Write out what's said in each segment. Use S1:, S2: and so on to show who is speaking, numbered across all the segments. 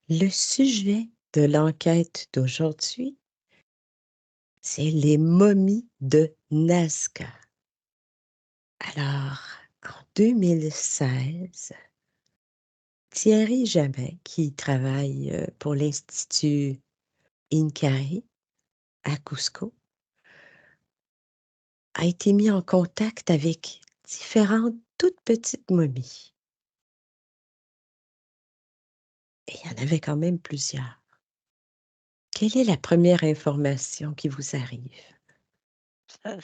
S1: Le sujet de l'enquête d'aujourd'hui, c'est les momies de Nazca. Alors, en 2016, Thierry Jamin, qui travaille pour l'Institut Incarie à Cusco, a été mis en contact avec différentes toutes petites momies. Et il y en avait quand même plusieurs. Quelle est la première information qui vous arrive?
S2: Ça,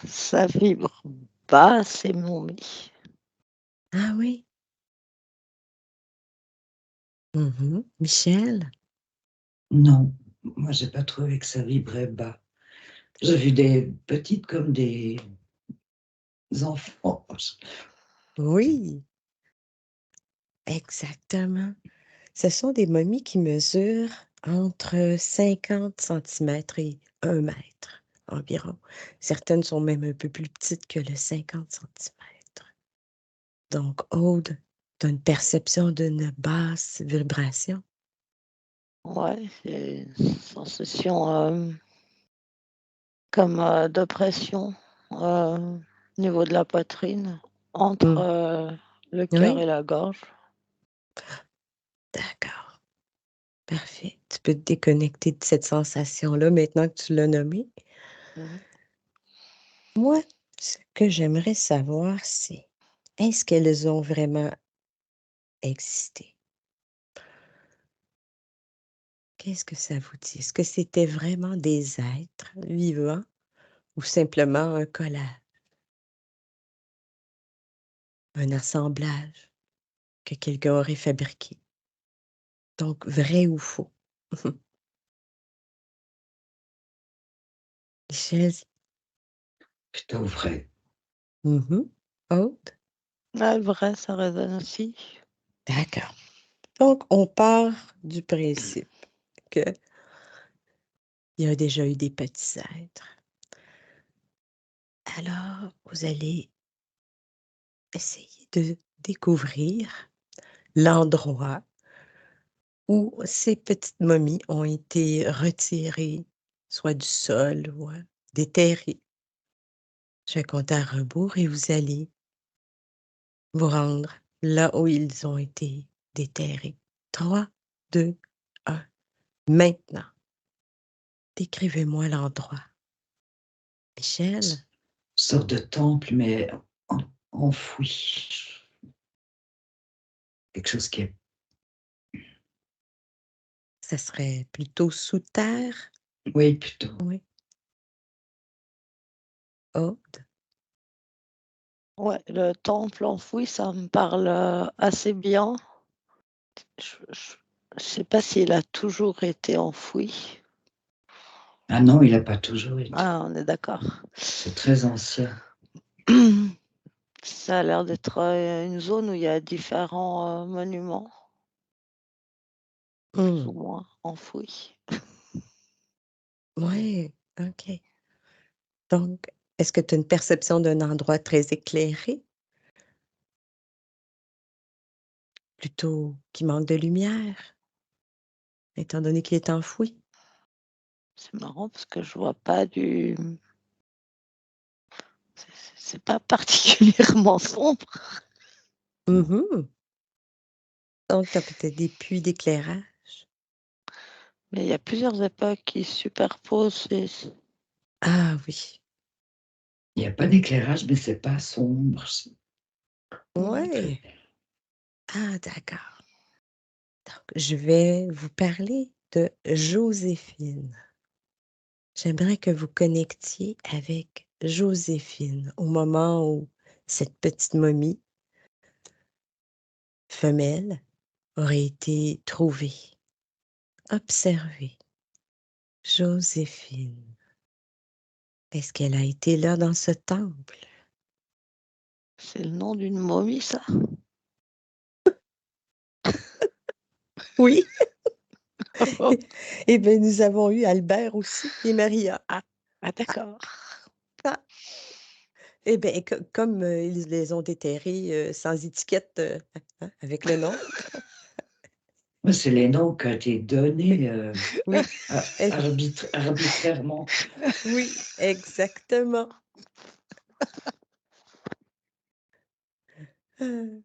S2: ça vibre bas, c'est momies.
S1: Ah oui? Michel?
S3: Non, moi j'ai pas trouvé que ça vibrait bas. J'ai vu des petites comme des enfants.
S1: Oui, exactement. Ce sont des momies qui mesurent entre 50 centimètres et 1 mètre environ. Certaines sont même un peu plus petites que le 50 centimètres. Donc, Aude, tu as une perception d'une basse vibration?
S2: Ouais, c'est une sensation comme de pression au niveau de la poitrine, entre
S1: Hmm.
S2: le cœur
S1: Oui,
S2: et la gorge.
S1: d'accord. Parfait. Tu peux te déconnecter de cette sensation-là maintenant que tu l'as nommée.
S2: Mhm.
S1: Moi, ce que j'aimerais savoir, c'est est-ce qu'elles ont vraiment existé? Qu'est-ce que ça vous dit? Est-ce que c'était vraiment des êtres vivants ou simplement un collage, un assemblage que quelqu'un aurait fabriqué? Donc, vrai ou faux? Michel?
S3: Plutôt vrai.
S1: Aude?
S2: Ouais, vrai, ça résonne aussi.
S1: D'accord. Donc, on part du principe qu'il y a déjà eu des petits êtres. Alors, vous allez essayer de découvrir l'endroit où ces petites momies ont été retirées, soit du sol ou déterrées. Je vais compter à rebours et vous allez vous rendre là où ils ont été déterrés. 3, 2, 1. Maintenant, décrivez-moi l'endroit. Michel,
S3: Sorte de temple, mais enfoui. Quelque chose qui est.
S1: ça serait plutôt sous terre?
S3: Oui, plutôt.
S1: Oui. Aude?
S2: Ouais, le temple enfoui, ça me parle assez bien. Je sais pas s'il a toujours été enfoui.
S3: Ah non, il n'a pas toujours été.
S2: Ah, on est d'accord.
S3: C'est très ancien.
S2: Ça a l'air d'être une zone où il y a différents monuments, plus ou moins enfouis.
S1: Oui, OK. Donc, est-ce que tu as une perception d'un endroit très éclairé? Plutôt qui manque de lumière, étant donné qu'il est enfoui?
S2: C'est marrant parce que je vois pas du. C'est pas particulièrement sombre,
S1: Mmh. Donc, tu as peut-être des puits d'éclairage?
S2: mais il y a plusieurs époques qui se superposent.
S1: Ah oui.
S3: Il n'y a pas d'éclairage, mais c'est pas sombre.
S2: Mm.
S1: Ouais. Ah d'accord. Donc, je vais vous parler de Joséphine. J'aimerais que vous connectiez avec Joséphine au moment où cette petite momie femelle aurait été trouvée. Observez. Joséphine. Est-ce qu'elle a été là dans ce temple?
S2: C'est le nom d'une momie, ça?
S1: Oui. Eh bien, nous avons eu Albert aussi et Maria.
S2: Ah, ah, d'accord.
S1: Ah. Eh bien, comme ils les ont déterrés sans étiquette avec le nom.
S3: C'est les noms qui ont été donnés
S1: Oui, elle-
S3: arbitrairement.
S1: oui, exactement. Euh,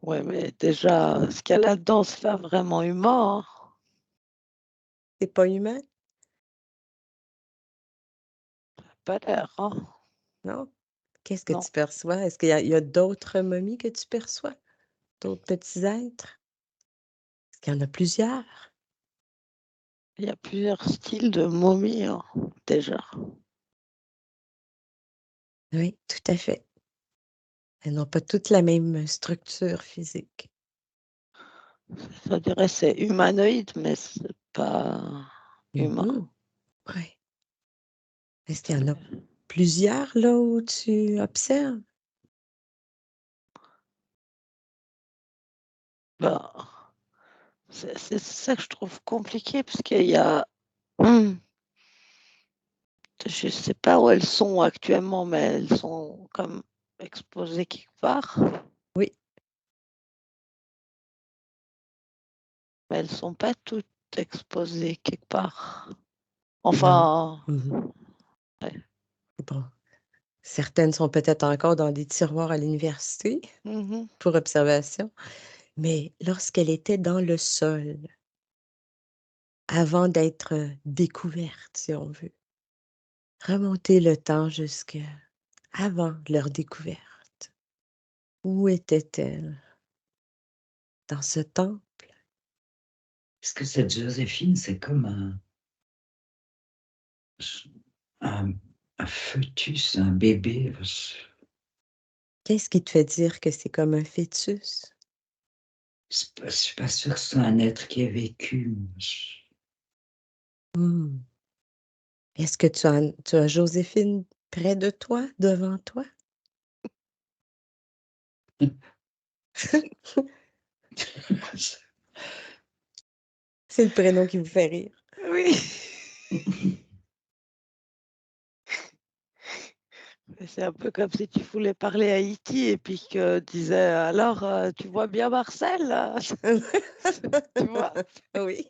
S2: Ouais, mais déjà, ce qu'il y a là-dedans, c'est pas vraiment humain, hein.
S1: C'est pas humain,
S2: Pas l'air, hein.
S1: non? Qu'est-ce que
S2: Non,
S1: tu perçois? Est-ce qu'il y a d'autres momies que tu perçois? D'autres petits êtres? Est-ce qu'il y en a plusieurs?
S2: il y a plusieurs styles de momies, hein, déjà.
S1: Oui, tout à fait. Elles n'ont pas toutes la même structure physique.
S2: Je dirais c'est humanoïde, mais c'est pas humain.
S1: Mhm. Oui. Est-ce qu'il y en a plusieurs là où tu observes?
S2: Ben, c'est ça que je trouve compliqué, parce qu'il y a, je sais pas où elles sont actuellement, mais elles sont comme exposées quelque part.
S1: Oui.
S2: Mais elles sont pas toutes exposées quelque part.
S1: Non.
S2: Enfin,
S1: Mhm.
S2: ouais.
S1: Bon. Certaines sont peut-être encore dans des tiroirs à l'université
S2: Mhm.
S1: pour observation, mais lorsqu'elle était dans le sol, avant d'être découverte, si on veut, remonter le temps jusqu'à avant leur découverte. Où était-elle dans ce temple?
S3: Parce que cette Joséphine, c'est comme un, un fœtus, un bébé.
S1: Qu'est-ce qui te fait dire que c'est comme un fœtus?
S3: Je suis pas sûre que c'est un être qui a vécu.
S1: Hmm. Est-ce que tu as Joséphine près de toi, devant toi? C'est le prénom qui vous fait rire.
S2: Oui. C'est un peu comme si tu voulais parler à Haïti et puis que disait alors tu vois bien Marcel? Tu vois?
S1: Oui.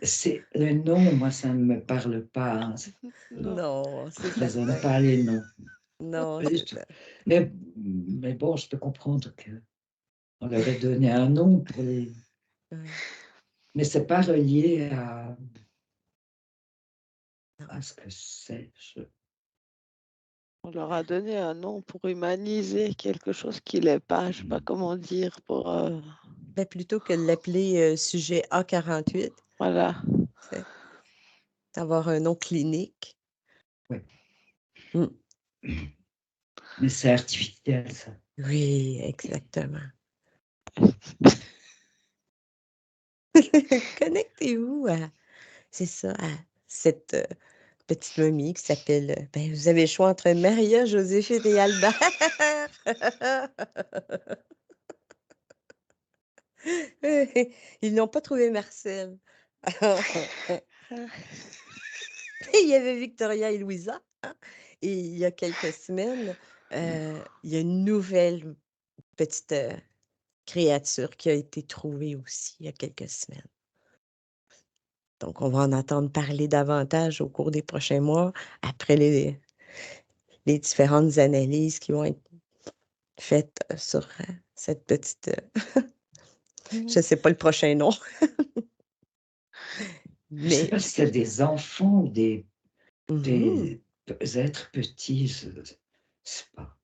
S3: C'est le nom, moi, ça ne me parle pas, hein.
S2: Non.
S1: Non, c'est
S3: Je n'aime
S1: certain.
S3: pas les noms.
S1: Non,
S3: Pas du
S1: c'est
S3: tout.
S1: ça.
S3: Mais bon, je peux comprendre qu'on leur ait donné un nom pour les.
S1: Ouais.
S3: Mais c'est pas relié
S1: Non.
S3: à ce que c'est.
S2: On leur a donné un nom pour humaniser quelque chose qui l'est pas, je sais pas comment dire pour
S1: Ben, plutôt que de l'appeler sujet A48,
S2: voilà.
S1: c'est d'avoir un nom clinique.
S3: Oui.
S1: Mm.
S3: Mais c'est artificiel, ça.
S1: Oui, exactement. Connectez-vous à, c'est ça, à cette petite momie qui s'appelle, ben, vous avez le choix entre Maria, Joséphine et Albert. Ils n'ont pas trouvé Marcel. Il y avait Victoria et Louisa, hein, et il y a quelques semaines, il y a une nouvelle petite, créature qui a été trouvée aussi il y a quelques semaines. Donc on va en entendre parler davantage au cours des prochains mois, après les différentes analyses qui vont être faites, sur, cette petite, je ne sais pas le prochain nom,
S3: Je ne sais
S1: mais
S3: pas si c'est des enfants ou
S1: mmh.
S3: des êtres petits. Je ne sais pas.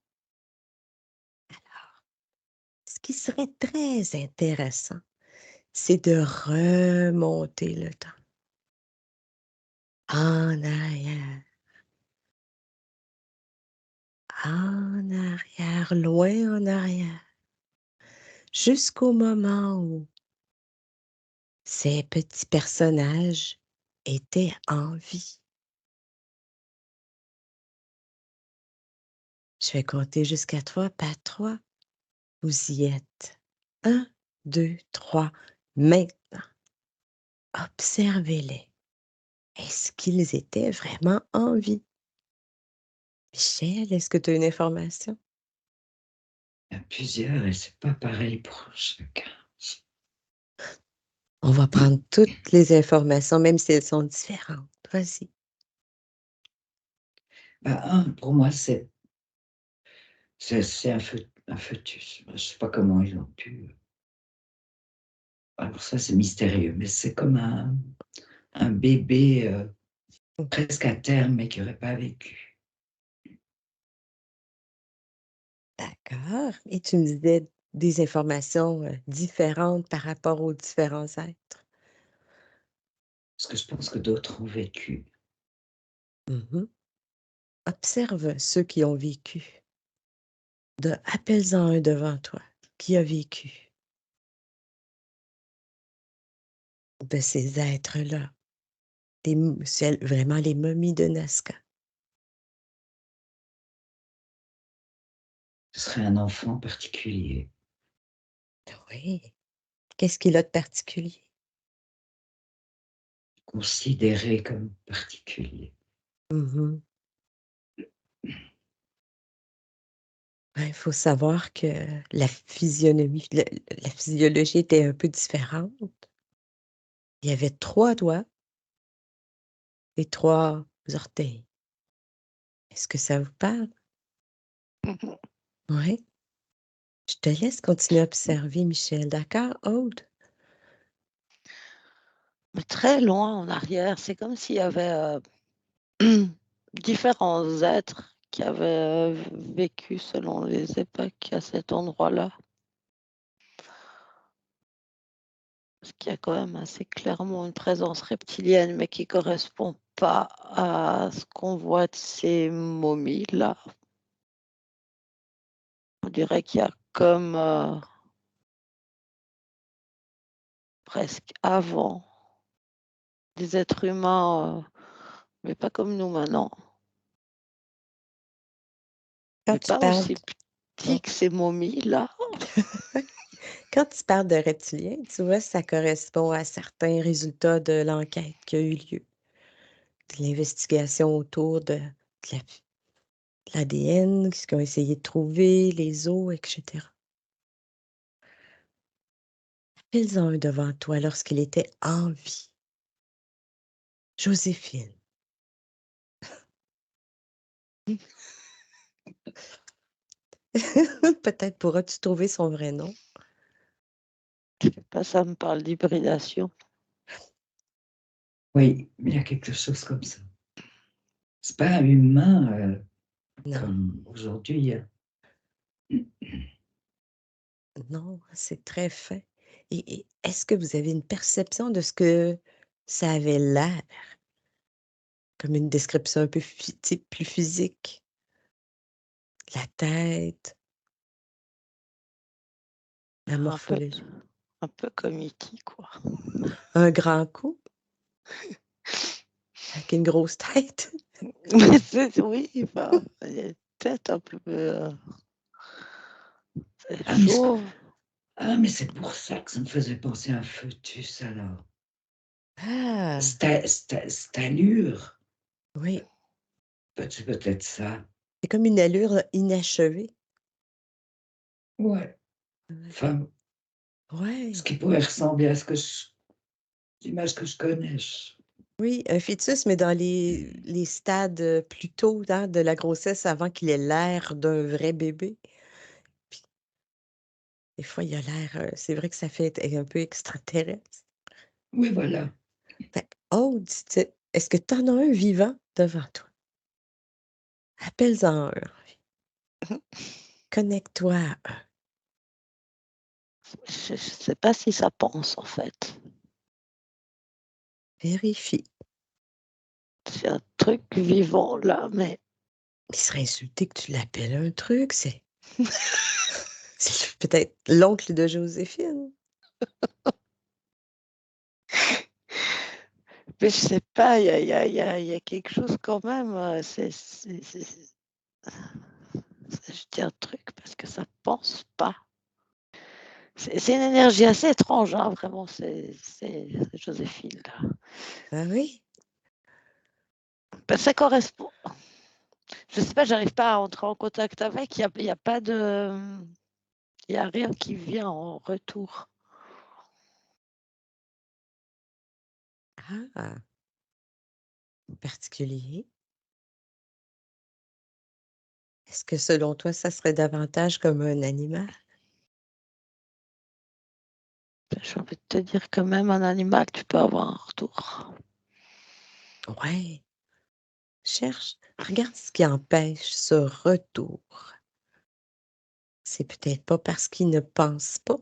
S1: Ce qui serait très intéressant, c'est de remonter le temps en arrière, loin en arrière, jusqu'au moment où ces petits personnages étaient en vie. Je vais compter jusqu'à 3, pas 3. Vous y êtes. 1, 2, 3. Maintenant, observez-les. Est-ce qu'ils étaient vraiment en vie? Michel, est-ce que tu as une information?
S3: Il y a plusieurs et c'est pas pareil pour chacun.
S1: On va prendre toutes les informations, même si elles sont différentes. Vas-y.
S3: Pour moi, c'est un fœtus. Je sais pas comment ils ont pu. Alors ça, c'est mystérieux, mais c'est comme un bébé presque à terme, mais qui n'aurait pas vécu.
S1: D'accord. Et tu me disais des informations différentes par rapport aux différents êtres.
S3: Parce que je pense que d'autres ont vécu.
S1: Mhm. Observe ceux qui ont vécu. Appelle-en un devant toi qui a vécu de ces êtres-là. Vraiment les momies de Nazca.
S3: Ce serait un enfant particulier.
S1: Oui. Qu'est-ce qu'il a de particulier?
S3: Considéré comme particulier.
S1: Mhm. Il faut savoir que la physionomie, la physiologie était un peu différente. Il y avait 3 doigts et 3 orteils. Est-ce que ça vous parle?
S2: Mhm.
S1: Oui. Je te laisse continuer à observer, Michel. D'accord, Aude?
S2: Mais très loin en arrière, c'est comme s'il y avait différents êtres qui avaient vécu selon les époques à cet endroit-là. Parce qu'il y a quand même assez clairement une présence reptilienne, mais qui ne correspond pas à ce qu'on voit de ces momies-là. On dirait qu'il y a comme presque avant des êtres humains, mais pas comme nous maintenant,
S1: Quand
S2: mais
S1: tu
S2: pas
S1: parles,
S2: aussi petits que ces momies-là.
S1: quand tu parles de reptilien, tu vois, ça correspond à certains résultats de l'enquête qui a eu lieu. De l'investigation autour de l'ADN, ce qu'ils ont essayé de trouver, les os, etc. Appelle-en un devant toi lorsqu'il était en vie. Joséphine. Peut-être pourras-tu trouver son vrai nom.
S2: Je sais pas, ça me parle d'hybridation.
S3: Oui, il y a quelque chose comme ça. C'est pas un humain
S1: Non,
S3: comme aujourd'hui.
S1: non, c'est très fin. Et est-ce que vous avez une perception de ce que ça avait l'air? Comme une description un peu plus physique? La tête, la
S2: Un peu,
S1: morphologie.
S2: un peu comme E.T., quoi.
S1: Un grand cou avec une grosse tête.
S2: Mais oui, enfin, il y a une tête un peu
S3: Ah, mais,
S2: chauve.
S3: mais c'est pour ça que ça me faisait penser à un fœtus, alors.
S1: Ah,
S3: Cette allure,
S1: oui,
S3: c'est peut-être ça.
S1: c'est comme une allure inachevée.
S3: Ouais.
S1: Ouais.
S3: Enfin, ce
S1: Ouais.
S3: qui pourrait ressembler à l'image que je connais.
S1: Oui, un fœtus, mais dans les stades plus tôt hein, de la grossesse, avant qu'il ait l'air d'un vrai bébé. Puis, des fois, il a l'air, c'est vrai que ça fait un peu extraterrestre.
S3: Oui, voilà.
S1: Fait que, oh, est-ce que tu en as un vivant devant toi? Appelle-en un. Connecte-toi à un.
S2: Je ne sais pas si ça pense, en fait.
S1: Vérifie.
S2: C'est un truc vivant, là, mais
S1: Il serait insulté que tu l'appelles un truc, c'est peut-être l'oncle de Joséphine.
S2: je sais pas, il y a quelque chose quand même. Je dis un truc parce que ça pense pas. C'est une énergie assez étrange, hein, vraiment, c'est Joséphine, là.
S1: Ah oui?
S2: Ben, ça correspond. Je sais pas, j'arrive pas à entrer en contact avec. Il y a pas de. Il n'y a rien qui vient en retour.
S1: Ah, particulier. Est-ce que selon toi, ça serait davantage comme un animal?
S2: J'ai envie de te dire que même un animal, tu peux avoir un retour.
S1: Ouais. Cherche, regarde ce qui empêche ce retour. C'est peut-être pas parce qu'ils ne pensent pas,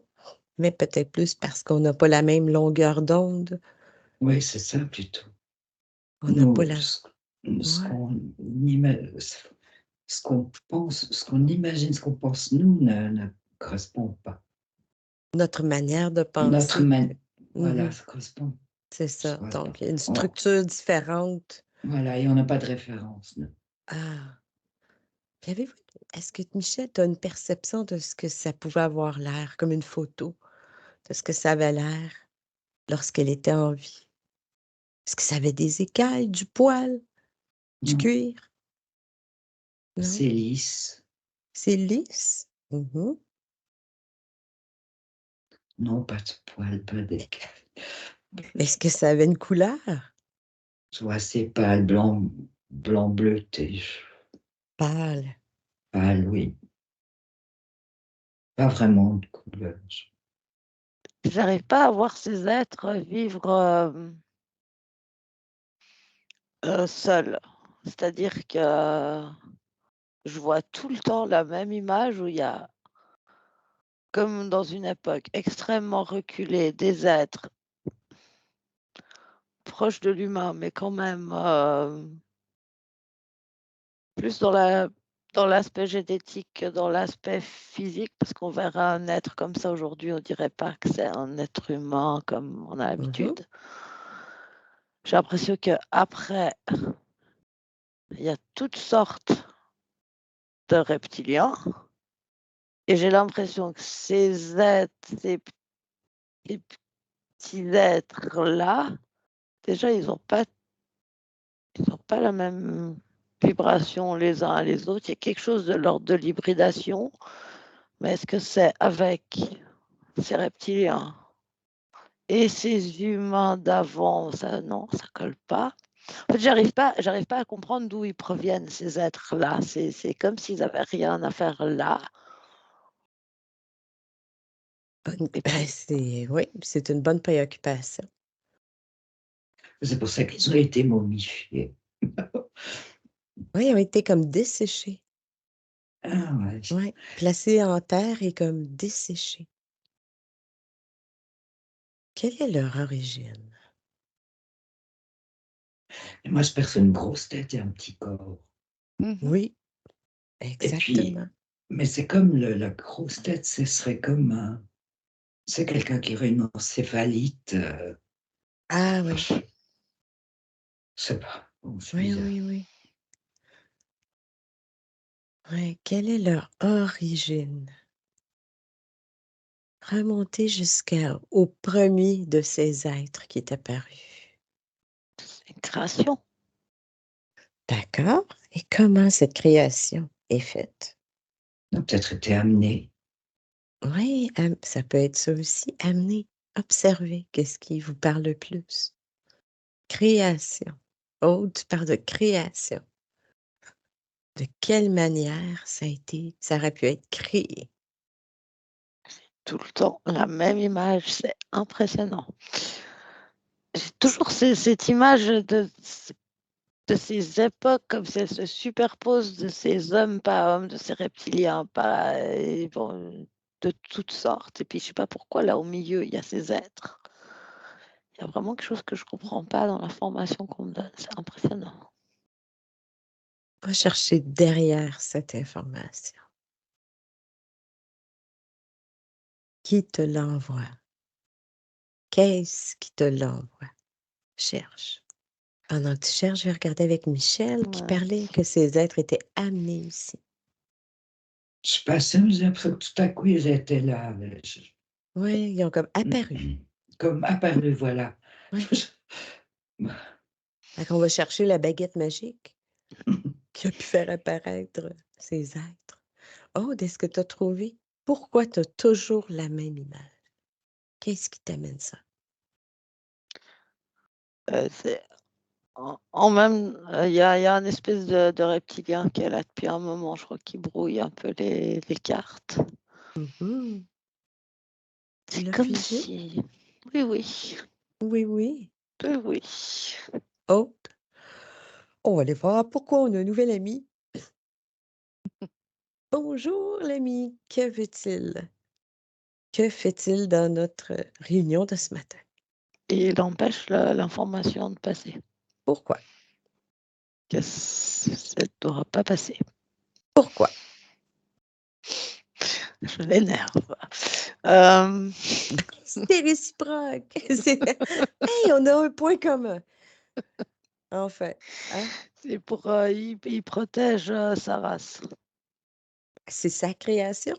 S1: mais peut-être plus parce qu'on n'a pas la même longueur d'onde.
S3: Oui, c'est ça plutôt.
S1: On n'a pas
S3: Nous,
S1: la...
S3: ce
S1: Ouais.
S3: qu'on ce qu'on pense, ce qu'on imagine, ce qu'on pense, nous, ne correspond pas.
S1: Notre manière de
S3: Notre
S1: penser.
S3: voilà,
S1: Mhm.
S3: ça correspond.
S1: C'est
S3: Ça
S1: ça.
S3: correspond.
S1: Donc, il y a une
S3: On-
S1: structure différente.
S3: voilà, et on n'a pas de référence. Nous.
S1: Ah. Puis avez-vous... Est-ce que Michel, tu as une perception de ce que ça pouvait avoir l'air, comme une photo, de ce que ça avait l'air lorsqu'elle était en vie? Est-ce que ça avait des écailles, du poil, du
S3: Non,
S1: cuir? Non?
S3: c'est lisse.
S1: C'est lisse? Mhm.
S3: Non, pas de poils, pas d'écailles.
S1: Est-ce que ça avait une couleur?
S3: Soit assez pâle, blanc, blanc bleuté.
S1: Pâle.
S3: Pâle, oui. Pas vraiment de couleur.
S2: J'arrive pas à voir ces êtres vivre seuls. C'est-à-dire que je vois tout le temps la même image où il y a, comme dans une époque extrêmement reculée, des êtres proches de l'humain, mais quand même plus dans l'aspect génétique que dans l'aspect physique, parce qu'on verra un être comme ça aujourd'hui, on dirait pas que c'est un être humain comme on a
S1: Mhm.
S2: l'habitude. J'ai l'impression qu'après, il y a toutes sortes de reptiliens, et j'ai l'impression que ces petits êtres-là, déjà, ils ont pas la même vibration les uns les autres. Il y a quelque chose de l'ordre de l'hybridation, mais est-ce que c'est avec ces reptiliens et ces humains d'avant? Ça, non, ça colle pas. En fait, j'arrive pas à comprendre d'où ils proviennent, ces êtres-là. C'est comme s'ils avaient rien à faire là. Et
S1: Ben,
S2: puis,
S1: oui, c'est une bonne préoccupation.
S3: C'est pour ça qu'ils ont été momifiés.
S1: Oui, ils ont été comme desséchés.
S3: Ah ouais.
S1: Oui, placés en terre et comme desséchés. Quelle est leur origine?
S3: Et moi, je perçois une grosse tête et un petit corps.
S2: mhm.
S1: Oui,
S3: Et puis,
S1: exactement.
S3: mais c'est comme la grosse tête, ce serait comme c'est quelqu'un qui aurait une encéphalite.
S1: Ah oui,
S3: Je sais pas. Bon, c'est
S1: oui,
S3: bizarre.
S1: oui, oui. Oui, quelle est leur origine? Remonter jusqu'au premier de ces êtres qui est apparu.
S2: C'est une création.
S1: D'accord. Et comment cette création est faite?
S3: Ils ont peut-être été amenés.
S1: Oui, ça peut être ça aussi. Amener, observer, qu'est-ce qui vous parle le plus? Création. Oh, tu parles de création. De quelle manière ça aurait pu être créé?
S2: Tout le temps, la même image, c'est impressionnant. J'ai toujours cette image de ces époques, comme si elles se superposent, de ces hommes pas hommes, de ces reptiliens pas, et bon, de toutes sortes. Et puis, je sais pas pourquoi, là, au milieu, il y a ces êtres. Il y a vraiment quelque chose que je comprends pas dans la formation qu'on me donne. C'est impressionnant.
S1: Va chercher derrière cette information. Qui te l'envoie? Qu'est-ce qui te l'envoie? Cherche. Pendant que tu cherches, je vais regarder avec Michel qui
S2: Ouais.
S1: parlait que ces êtres étaient amenés ici.
S3: Je sais pas, ça, j'ai l'impression que tout à coup, ils étaient là.
S1: Oui, ils ont comme apparu.
S3: Comme apparu, voilà.
S1: Oui. Fait qu'on va chercher la baguette magique qui a pu faire apparaître ces êtres. Oh, est-ce que tu as trouvé? Pourquoi tu as toujours la même image? Qu'est-ce qui t'amène ça?
S2: C'est en même il y a une espèce de reptilien qui est là depuis un moment, je crois, qui brouille un peu les cartes.
S1: Mmh. Tu
S2: C'est
S1: l'as
S2: comme
S1: figé?
S2: si oui, oui,
S1: Oui, oui.
S2: oui, oui.
S1: Oh, on va aller voir pourquoi on a un nouvel ami. Bonjour l'ami, que veut-il? Que fait-il dans notre réunion de ce matin?
S2: Et il empêche l'information de passer,
S1: Pourquoi?
S2: que ça ne doit pas passer.
S1: Pourquoi?
S2: Je l'énerve. Hem,
S1: C'est réciproque. Hey, on a un point commun. Enfin, hein?
S2: c'est pour, il protège, sa race.
S1: C'est sa création.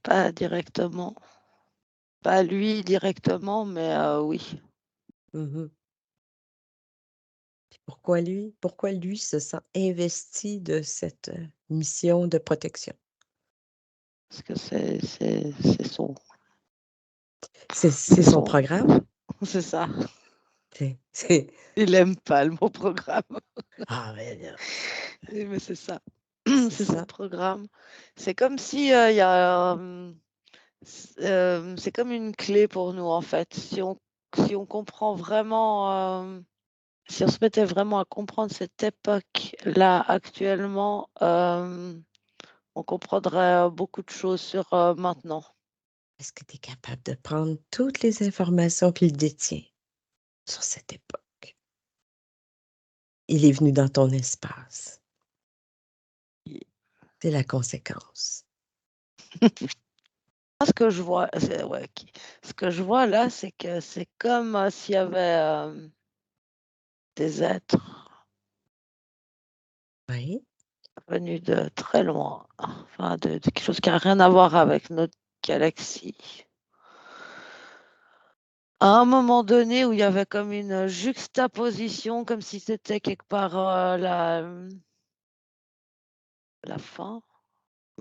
S2: Pas directement, pas lui directement, mais oui.
S1: Mmh. Pourquoi lui? Pourquoi lui se sent investi de cette, mission de protection?
S2: Parce que c'est son
S1: C'est
S2: c'est
S1: son
S2: son
S1: programme?
S2: c'est ça.
S1: C'est
S2: Il aime pas le mot programme,
S1: ah ben là,
S2: mais c'est ça.
S1: c'est
S2: C'est son
S1: ça.
S2: programme. C'est comme si, il y a, c'est comme une clé pour nous, en fait. Si on comprend vraiment, si on se mettait vraiment à comprendre cette époque-là actuellement, on comprendrait, beaucoup de choses sur, maintenant.
S1: Est-ce que tu es capable de prendre toutes les informations qu'il détient sur cette époque? Il est venu dans ton espace. C'est la conséquence.
S2: Moi, ce que je vois, c'est ouais, OK. Ce que je vois là, c'est que c'est comme, s'il y avait, des êtres
S1: Oui,
S2: venus de très loin, enfin de quelque chose qui a rien à voir avec notre galaxie. À un moment donné où il y avait comme une juxtaposition, comme si c'était quelque part, la fin?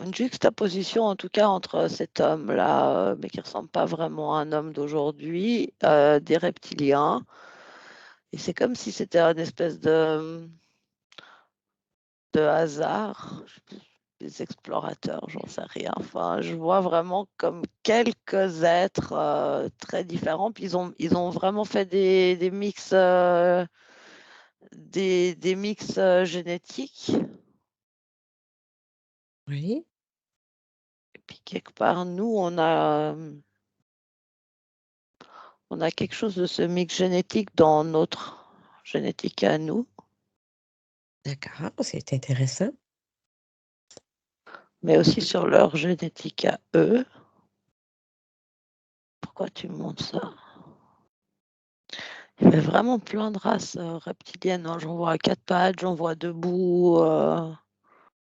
S2: Une juxtaposition en tout cas entre cet homme-là, mais qui ressemble pas vraiment à un homme d'aujourd'hui, des reptiliens et c'est comme si c'était un espèce de hasard, des explorateurs, j'en sais rien. Enfin, je vois vraiment comme quelques êtres, très différents, puis ils ont vraiment fait des mix, des mix, génétiques
S1: oui,
S2: et puis quelque part nous on a quelque chose de ce mix génétique dans notre génétique à nous,
S1: d'accord, c'est intéressant.
S2: mais aussi sur leur génétique à eux. Pourquoi tu me montres ça? Il y avait vraiment plein de races, reptiliennes, hein. J'en vois à 4 pattes, j'en vois debout,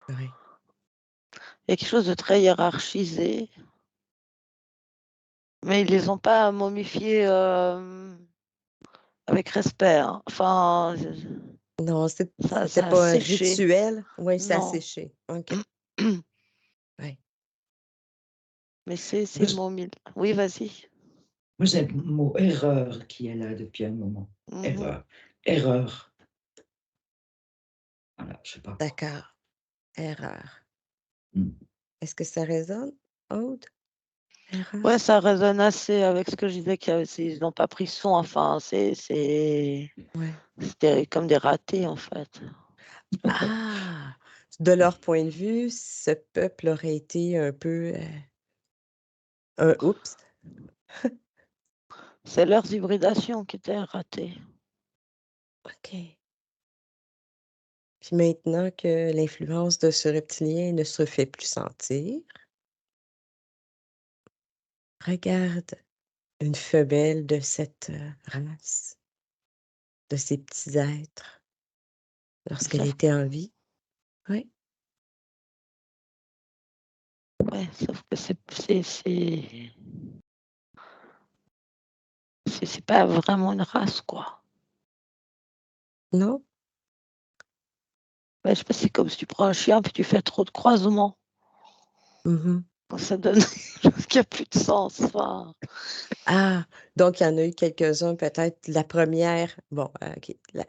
S1: Oui.
S2: il y a quelque chose de très hiérarchisé, mais ils les ont pas momifiés, avec respect, hein. Enfin,
S1: Non, c'était
S2: ça a
S1: pas un
S2: séché.
S1: rituel? Oui, ça a
S2: Non.
S1: séché. OK, ouais.
S2: Mais c'est
S3: Moi,
S2: ces momies oui, vas-y.
S3: moi, j'ai le mot erreur qui est là depuis un moment.
S2: Mmh.
S3: Erreur. Erreur. Voilà, je sais pas pourquoi.
S1: D'accord, erreur.
S3: Mmh.
S1: Est-ce que ça résonne, Aude? Erreur?
S2: Ouais, ça résonne assez avec ce que je disais ils n'ont pas pris son, enfin,
S1: Ouais.
S2: c'était comme des ratés, en fait.
S1: Ah! De leur point de vue, ce peuple aurait été un peu, un oups.
S2: C'est leurs hybridations qui étaient ratées.
S1: OK. Puis maintenant que l'influence de ce reptilien ne se fait plus sentir, regarde une femelle de cette, race, de ces petits êtres, lorsqu'elle
S2: Sauf
S1: était en vie. Oui.
S2: ouais, sauf que c'est pas vraiment une race, quoi.
S1: Non?
S2: Ouais, je sais pas, c'est comme si tu prends un chien puis tu fais trop de croisements.
S1: Mmh.
S2: Ça donne quelque chose qui a plus de sens. Enfin,
S1: Ah! Donc il y en a eu quelques-uns peut-être la première bon, OK, de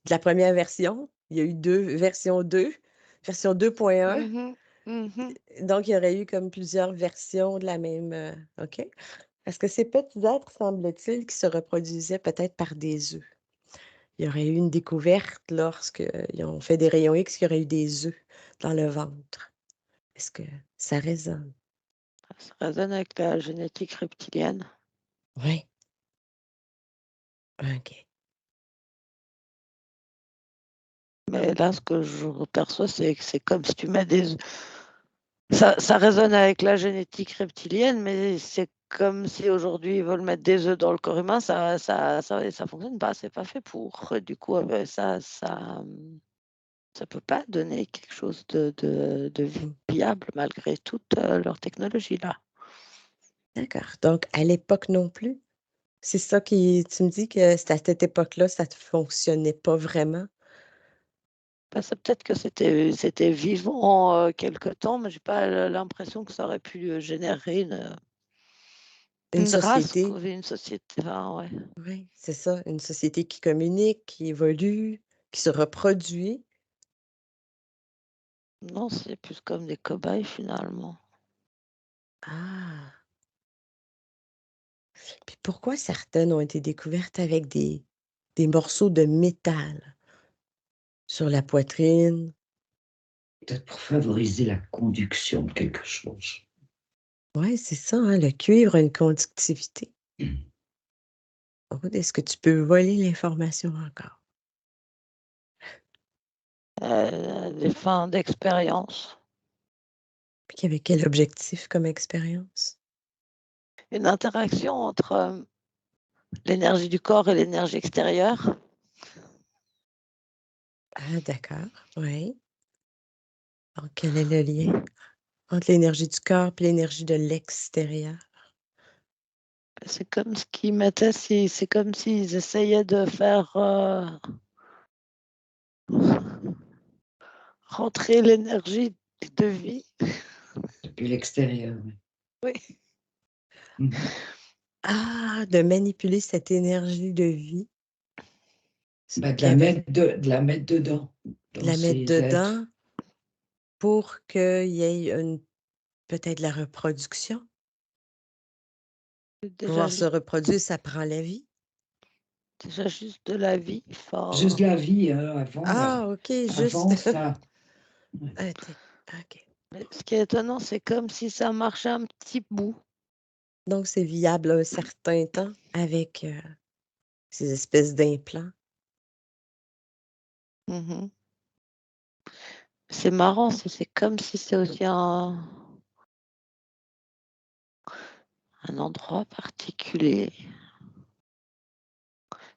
S1: la première version, il y a eu 2 version 2, version 2.1,
S2: mhm, mhm.
S1: donc il y aurait eu comme plusieurs versions de la même, OK. Parce que ces petits êtres, semble-t-il, qui se reproduisaient peut-être par des œufs. Il y aurait eu une découverte lorsqu'ils ont fait des rayons X, qu'il y aurait eu des œufs dans le ventre. Est-ce que ça résonne?
S2: Ça résonne avec la génétique reptilienne.
S1: Oui. OK.
S2: Mais là, ce que je perçois, c'est que c'est comme si tu mets des... Ça résonne avec la génétique reptilienne, mais c'est comme si aujourd'hui ils veulent mettre des œufs dans le corps humain, ça fonctionne pas, c'est pas fait pour. Du coup, ça peut pas donner quelque chose de
S1: Mmh.
S2: viable malgré toute leur technologie là.
S1: D'accord. Donc à l'époque non plus? C'est ça qui tu me dis que c'est à cette époque-là, ça ne fonctionnait pas vraiment?
S2: Bah, c'est peut-être que c'était vivant quelque temps, mais j'ai pas l'impression que ça aurait pu générer
S1: Une
S2: une race,
S1: société
S2: quoi, une société. Enfin, ouais.
S1: oui, c'est ça, une société qui communique, qui évolue, qui se reproduit.
S2: Non, c'est plus comme des cobayes finalement.
S1: Ah! Puis pourquoi certaines ont été découvertes avec des morceaux de métal sur la poitrine?
S3: Peut-être pour favoriser la conduction de quelque chose.
S1: Ouais, c'est ça, hein, le cuivre a une conductivité.
S3: Mmh.
S1: Oh, est-ce que tu peux voler l'information encore?
S2: Des fins d'expérience.
S1: Puis il y avait quel objectif comme expérience?
S2: Une interaction entre l'énergie du corps et l'énergie extérieure.
S1: Ah d'accord, oui. Donc quel est le lien entre l'énergie du corps et l'énergie de l'extérieur?
S2: C'est comme ce qu'ils mettaient, c'est comme s'ils essayaient de faire rentrer l'énergie de vie.
S3: Depuis l'extérieur, oui.
S2: Oui.
S3: Mmh.
S1: Ah! De manipuler cette énergie de vie,
S3: Bah,
S1: puis avec
S3: de la mettre dedans,
S1: de
S3: dans
S1: la mettre
S3: ces êtres.
S1: dedans pour qu'il y ait une peut-être la reproduction?
S2: Déjà
S1: Pouvoir se
S2: juste,
S1: reproduire, ça prend la vie?
S2: déjà juste de la vie.
S3: Juste
S2: Enfin,
S3: la vie,
S1: Ah OK, juste
S3: avant ça. Ouais.
S1: ah tu OK.
S2: mais ce qui est étonnant, c'est comme si ça marchait un petit bout.
S1: Donc c'est viable un certain temps avec, ces espèces d'implants?
S2: Mhm. C'est marrant, c'est comme si c'est aussi un endroit particulier.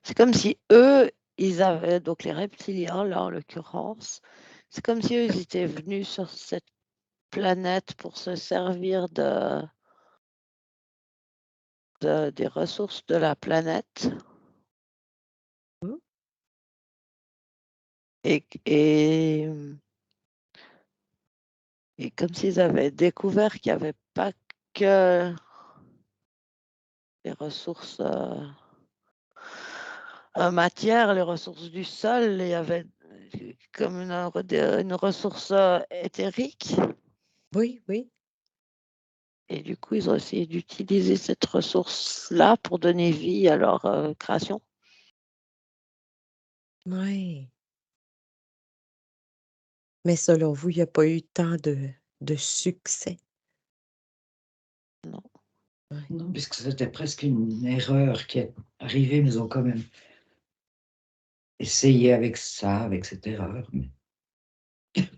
S2: C'est comme si eux, ils avaient, donc les reptiliens, là en l'occurrence, c'est comme si eux, ils étaient venus sur cette planète pour se servir des ressources de la planète
S1: Mmh,
S2: et, et comme s'ils avaient découvert qu'il n'y avait pas que les ressources matière, les ressources du sol, il y avait comme une ressource éthérique.
S1: oui, oui,
S2: Et du coup, ils ont essayé d'utiliser cette ressource-là pour donner vie à leur création.
S1: oui. Mais selon vous, il y a pas eu tant de succès?
S2: Non.
S1: Ouais.
S3: Non, puisque c'était presque une erreur qui est arrivée, mais ils ont quand même essayé avec ça, avec cette erreur, mais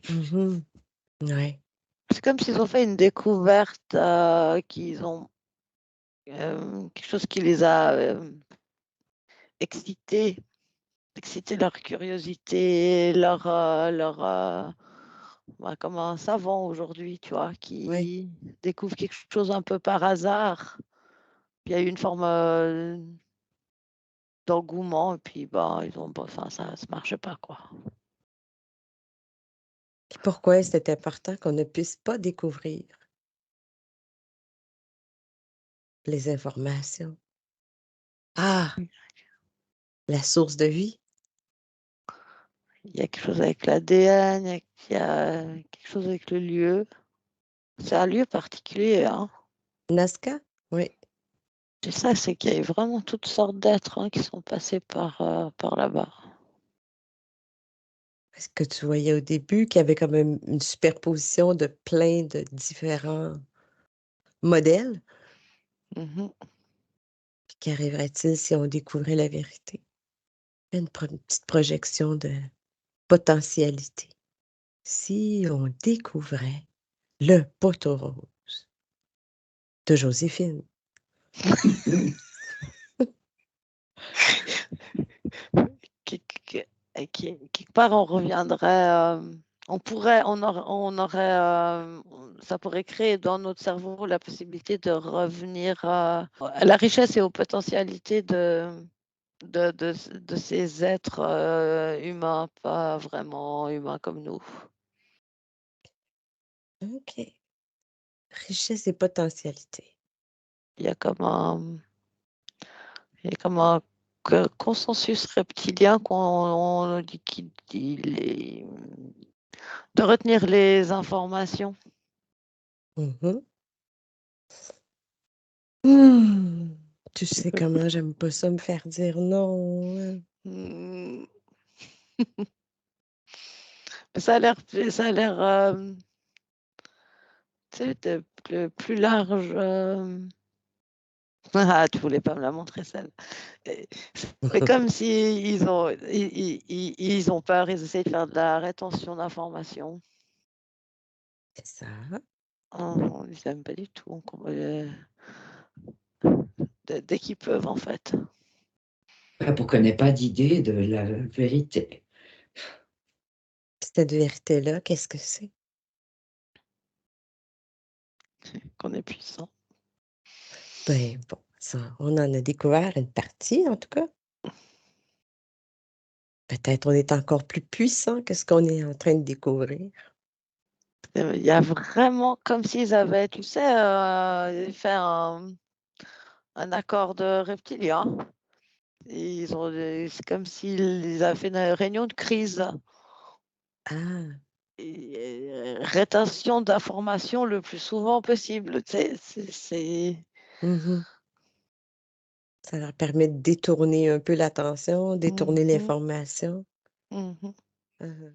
S1: Mmh. Ouais.
S2: C'est comme s'ils ont fait une découverte, qu'ils ont quelque chose qui les a excités, excité leur curiosité, comme un savant aujourd'hui, tu vois,
S1: Oui.
S2: qui découvre quelque chose un peu par hasard. Puis il y a eu une forme d'engouement, et puis bah, enfin, ça ne marche pas, quoi.
S1: Puis pourquoi c'est important qu'on ne puisse pas découvrir? les informations. Ah! La source de vie?
S2: Il y a quelque chose avec l'ADN, il y a quelque chose avec le lieu. C'est un lieu particulier, hein.
S1: Nazca? Oui.
S2: C'est ça, c'est qu'il y a eu vraiment toutes sortes d'êtres, hein, qui sont passés par là-bas.
S1: Est-ce que tu voyais au début qu'il y avait comme une superposition de plein de différents modèles?
S2: Mmh.
S1: Puis qu'arriverait-il si on découvrait la vérité? Une petite projection de potentialité. Si on découvrait le poteau rose de Joséphine.
S2: Quelque part, on reviendrait, ça pourrait créer dans notre cerveau la possibilité de revenir à la richesse et aux potentialités de ces êtres, humains, pas vraiment humains comme nous.
S1: OK. Richesse et potentialité.
S2: Il y a comme un il y a comme un consensus reptilien qu'on dit qui dit de retenir les informations.
S1: Mmh. Mmh. Tu sais comment j'aime pas ça me faire dire non, hein.
S2: Mmh. Ça a l'air, tu sais, de plus large, ah, tu voulais pas me la montrer celle. Et c'est comme s'ils ils ont peur, ils essayent de faire de la rétention d'informations.
S1: C'est ça.
S2: Ils aiment pas du tout, dès qu'ils peuvent, en fait.
S3: Pour qu'on n'ait pas d'idée de la vérité.
S1: Cette vérité-là, qu'est-ce que c'est?
S2: Qu'on est puissant.
S1: Ben, bon, ça, on en a découvert une partie, en tout cas. Peut-être on est encore plus puissant que ce qu'on est en train de découvrir.
S2: Il y a vraiment comme s'ils avaient, tu sais, fait un accord de reptiliens. C'est comme s'ils avaient fait une réunion de crise
S1: Ah!
S2: et rétention d'informations le plus souvent possible, tu sais?
S1: Mmh. Ça leur permet de détourner un peu l'attention,
S2: Mmh
S1: détourner
S2: mh.
S1: l'information.
S2: Mmh.
S1: Mmh.